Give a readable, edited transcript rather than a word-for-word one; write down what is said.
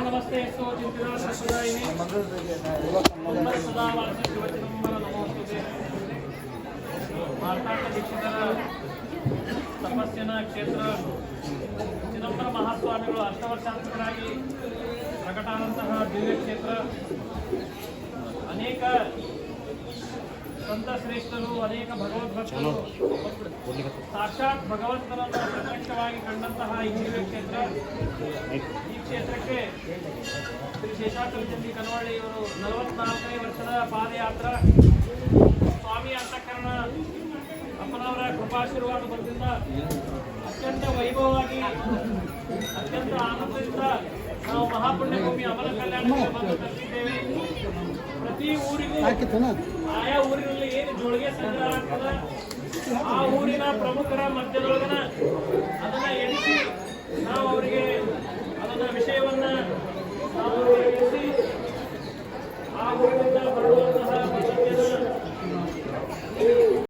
नमस्ते ತಪಸ್ಸಿನ ಕ್ಷೇತ್ರ ಚಿದಂಬರ ಮಹಾಸ್ವಾಮಿಗಳು ಅಷ್ಟವರ್ಷಾಂತರಾಗಿ ಪ್ರಕಟಾದಂತಹ ದಿವ್ಯ ಕ್ಷೇತ್ರ. ಅನೇಕ ಸಂತ ಶ್ರೇಷ್ಠರು, ಅನೇಕ ಭಗವದ್ಭಕ್ತರು ಸಾಕ್ಷಾತ್ ಭಗವಂತನನ್ನು ಪ್ರತ್ಯಕ್ಷವಾಗಿ ಕಂಡಂತಹ ಈ ದಿವ್ಯ ಕ್ಷೇತ್ರ. ಈ ಕ್ಷೇತ್ರಕ್ಕೆ ಶ್ರೀ ಶೇಷಾದ್ರಿ ಕನವಳ್ಳಿ ಇವರು 44ನೇ ವರ್ಷದ ಪಾದಯಾತ್ರ. ಸ್ವಾಮಿ ಅಂತಃಕರಣ ಅಪ್ಪನವರ ಕೃಪಾಶೀರ್ವಾದ ಬಲದಿಂದ ಅತ್ಯಂತ ವೈಭವವಾಗಿ, ಅತ್ಯಂತ ಆನಂದದಿಂದ ನಾವು ಮಹಾಪುಣ್ಯಭೂಮಿ ಅಮರ ಕಲ್ಯಾಣಕ್ಕೆ ಬಂದು ತಲುಪಿದ್ದೇವೆ. ಪ್ರತಿ ಊರಿಗೂ ಆಯಾ ಊರಿನಲ್ಲಿ ಏನು ಜೋಳಿಗೆ ಸಂಗ್ರಹ ಆಗ್ತದೆ, ಆ ಊರಿನ ಪ್ರಮುಖರ ಮಧ್ಯದೊಳಗನ ಅದನ್ನ ಎಣಿಸಿ